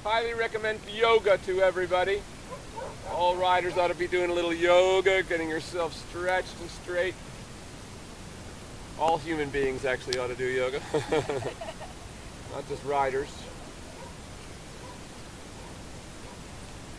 Highly recommend yoga to everybody. All riders ought to be doing a little yoga, getting yourself stretched and straight. All human beings actually ought to do yoga, not just riders.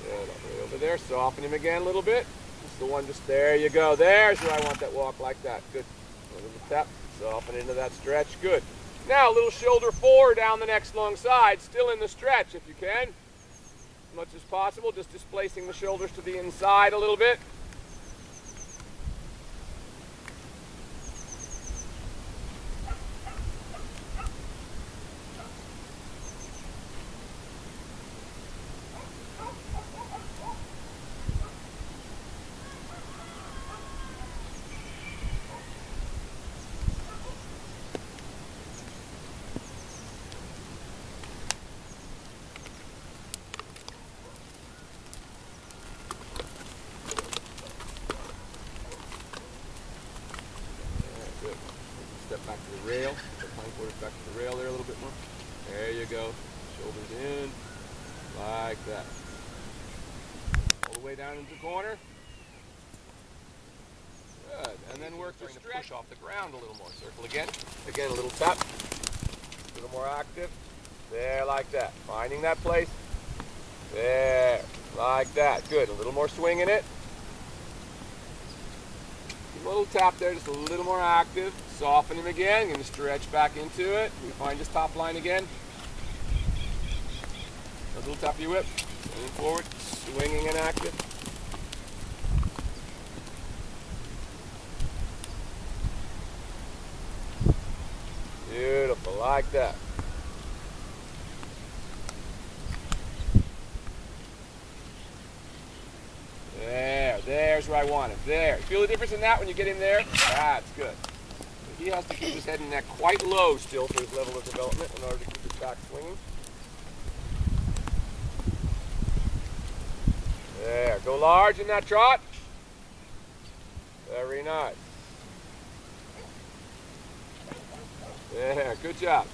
Good, way over there, soften him again a little bit. Just the one, just there you go. There's where I want that walk, like that. Good. A little tap, soften into that stretch. Good. Now a little shoulder forward down the next long side, still in the stretch if you can. As much as possible, just displacing the shoulders to the inside a little bit. Step back to the rail, put hindquarters back to the rail there a little bit more. There you go. Shoulders in, like that. All the way down into the corner. Good. And then work the stretch. Push off the ground a little more. Circle again. Again, a little tap. A little more active. There, like that. Finding that place. There, like that. Good. A little more swing in it. A little tap there, just a little more active. Soften him again. Going to stretch back into it. We find his top line again. A little tap of your whip. And then forward, swinging and active. Beautiful, like that. There's where I want him. There. Feel the difference in that when you get him there? That's good. So he has to keep his head and neck quite low still for his level of development in order to keep his back swinging. There. Go large in that trot. Very nice. There. Good job.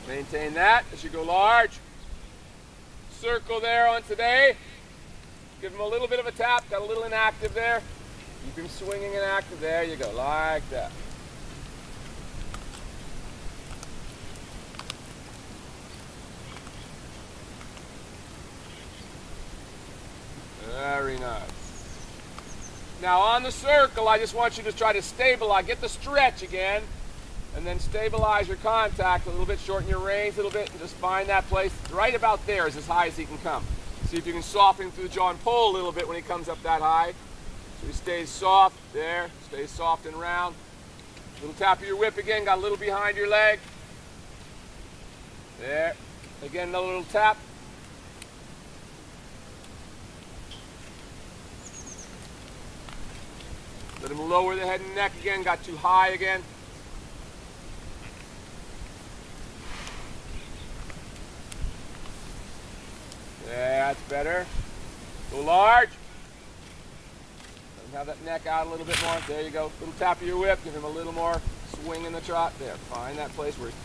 Maintain that as you go large. Circle there on today. Give him a little bit of a tap, got a little inactive there. Keep him swinging and active. There you go, like that. Very nice. Now on the circle, I just want you to try to stabilize, get the stretch again, and then stabilize your contact a little bit, shorten your range a little bit, and just find that place. Right about there is as high as he can come. See if you can soften through the jaw and pull a little bit when he comes up that high. So he stays soft, there, stays soft and round. Little tap of your whip again, got a little behind your leg. There, again another little tap. Let him lower the head and neck again, got too high again. That's better. Go large. Let him have that neck out a little bit more. There you go. Little tap of your whip. Give him a little more swing in the trot. There. Find that place where you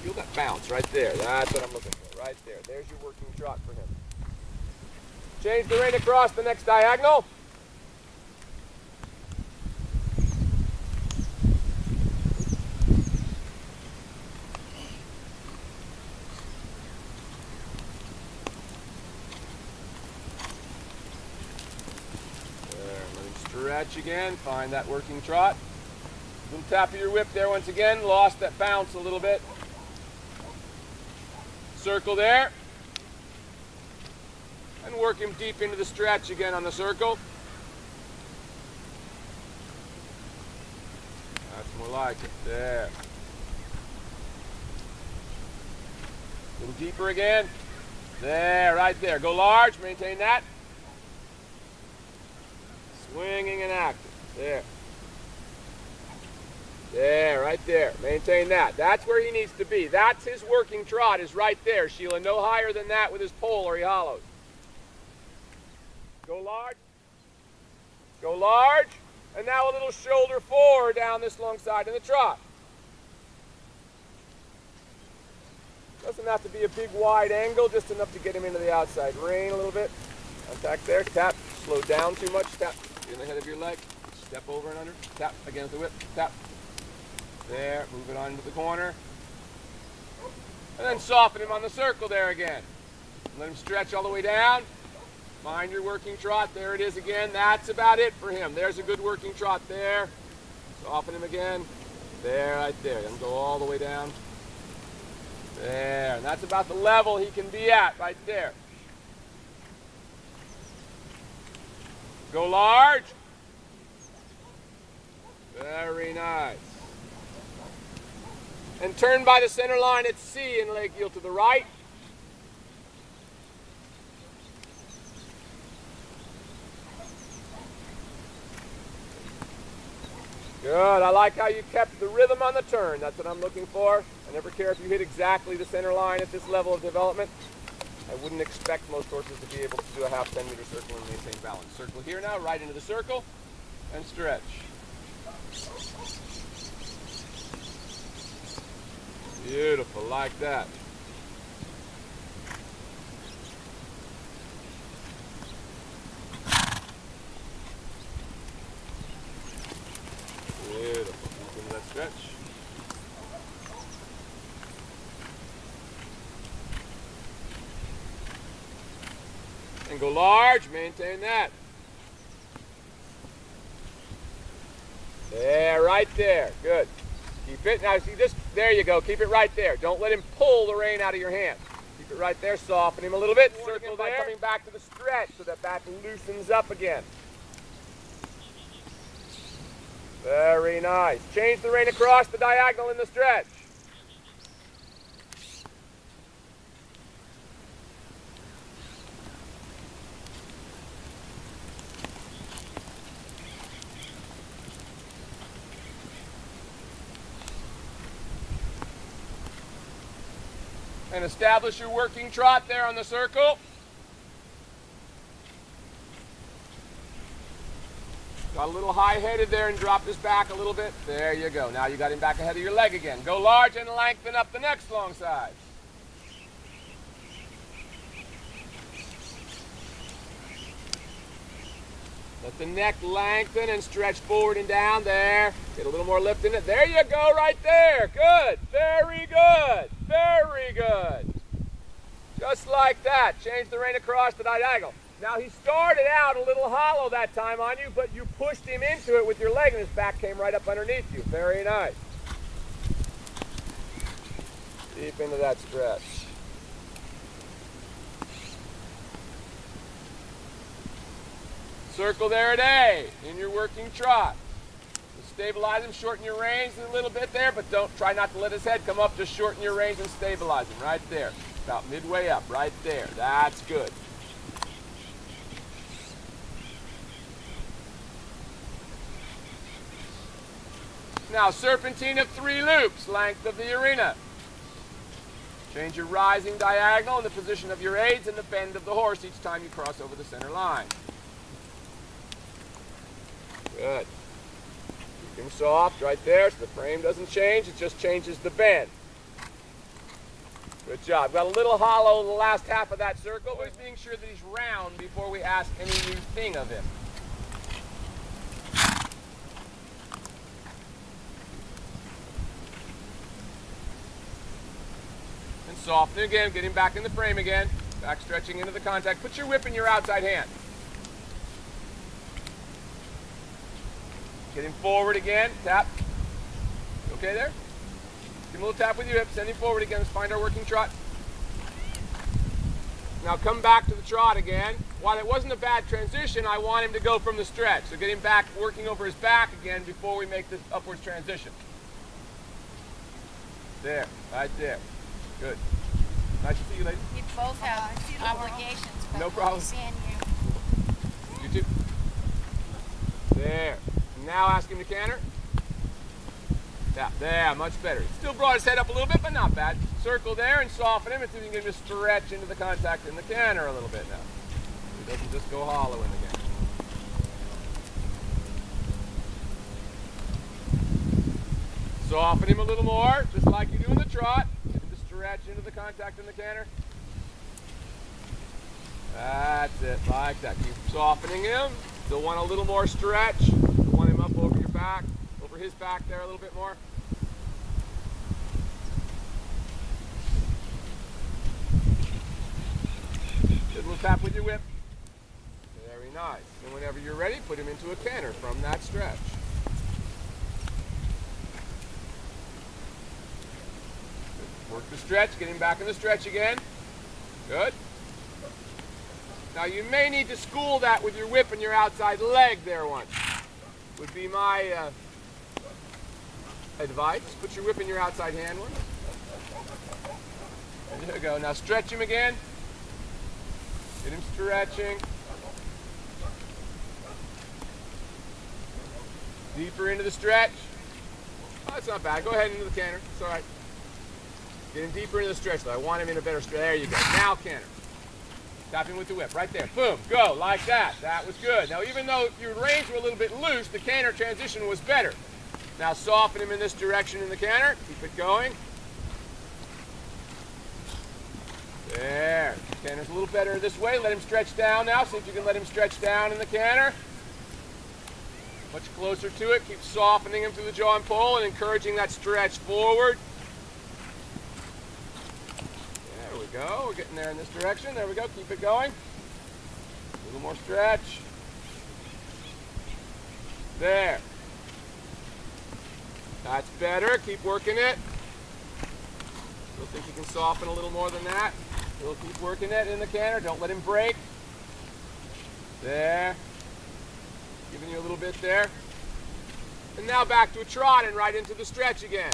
feel that bounce right there. That's what I'm looking for. Right there. There's your working trot for him. Change the rein across the next diagonal. Stretch again, find that working trot. Little tap of your whip there once again, lost that bounce a little bit. Circle there. And work him deep into the stretch again on the circle. That's more like it, there. A little deeper again. There, right there. Go large, maintain that. Swinging and active. There. There, right there. Maintain that. That's where he needs to be. That's his working trot, is right there, Sheila. No higher than that with his pole or he hollows. Go large. Go large. And now a little shoulder forward down this long side in the trot. Just Doesn't have to be a big wide angle, just enough to get him into the outside rein a little bit. Contact there, tap, slow down too much, tap, in the head of your leg, step over and under, tap, again with the whip, tap. There, move it on into the corner. And then soften him on the circle there again. Let him stretch all the way down. Find your working trot. There it is again. That's about it for him. There's a good working trot there. Soften him again. There, right there. Then go all the way down. There. And that's about the level he can be at right there. Go large. Very nice. And turn by the center line at C and leg heel to the right. Good. I like how you kept the rhythm on the turn. That's what I'm looking for. I never care if you hit exactly the center line at this level of development. I wouldn't expect most horses to be able to do a half 10-meter circle and maintain balance. Circle here now, right into the circle, and stretch. Beautiful, like that. Beautiful. Keep into that stretch. And go large, maintain that. There, right there. Good. Keep it. Now, see this? There you go. Keep it right there. Don't let him pull the rein out of your hand. Keep it right there. Soften him a little bit. Circle there. Coming back to the stretch so that back loosens up again. Very nice. Change the rein across the diagonal in the stretch. And establish your working trot there on the circle. Got a little high-headed there and dropped his back a little bit. There you go. Now you got him back ahead of your leg again. Go large and lengthen up the next long side. Let the neck lengthen and stretch forward and down there. Get a little more lift in it. There you go, right there. Good. Very good. Very good. Just like that. Change the rein across the diagonal. Now he started out a little hollow that time on you, but you pushed him into it with your leg and his back came right up underneath you. Very nice. Deep into that stretch. Circle there at A in your working trot. Stabilize him, shorten your reins a little bit there, but don't try not to let his head come up. Just shorten your reins and stabilize him right there. About midway up, right there. That's good. Now, serpentine of 3 loops, length of the arena. Change your rising diagonal in the position of your aids and the bend of the horse each time you cross over the center line. Good. Keep him soft right there so the frame doesn't change. It just changes the bend. Good job. Got a little hollow in the last half of that circle. Always being sure that he's round before we ask any new thing of him. And soften again. Get him back in the frame again. Back stretching into the contact. Put your whip in your outside hand. Get him forward again. Tap. Okay there? Give him a little tap with your hip. Send him forward again. Let's find our working trot. Now come back to the trot again. While it wasn't a bad transition, I want him to go from the stretch. So get him back working over his back again before we make this upwards transition. There. Right there. Good. Nice to see you, ladies. We both have obligations. But no problem. Seeing you. You too. There. Now ask him to canter. Yeah, there, much better. Still brought his head up a little bit, but not bad. Circle there and soften him until you can just stretch into the contact in the canter a little bit now. He doesn't just go hollow in the canter. Soften him a little more, just like you do in the trot. Get him to stretch. stretch into the contact in the canter. That's it, like that. Keep softening him. Still want a little more stretch. Still want him up over your back, over his back there a little bit more. Good little tap with your whip. Very nice. And whenever you're ready, put him into a canter from that stretch. Work the stretch, get him back in the stretch again. Good. Now you may need to school that with your whip and your outside leg there once. Would be my advice. Put your whip in your outside hand once. There you go. Now stretch him again. Get him stretching. Deeper into the stretch. Oh, that's not bad. Go ahead into the canter. It's all right. Get him deeper into the stretch, though. I want him in a better stretch. There you go. Now canter. Tap him with the whip. Right there. Boom. Go. Like that. That was good. Now, even though your reins were a little bit loose, the canter transition was better. Now, soften him in this direction in the canter. Keep it going. There. Canter's a little better this way. Let him stretch down now. See if you can let him stretch down in the canter. Much closer to it. Keep softening him through the jaw and pull and encouraging that stretch forward. There we go. We're getting there in this direction. There we go. Keep it going. A little more stretch. There. That's better. Keep working it. Still think you can soften a little more than that. Still keep working it in the canter. Don't let him break. There. Giving you a little bit there. And now back to a trot and right into the stretch again.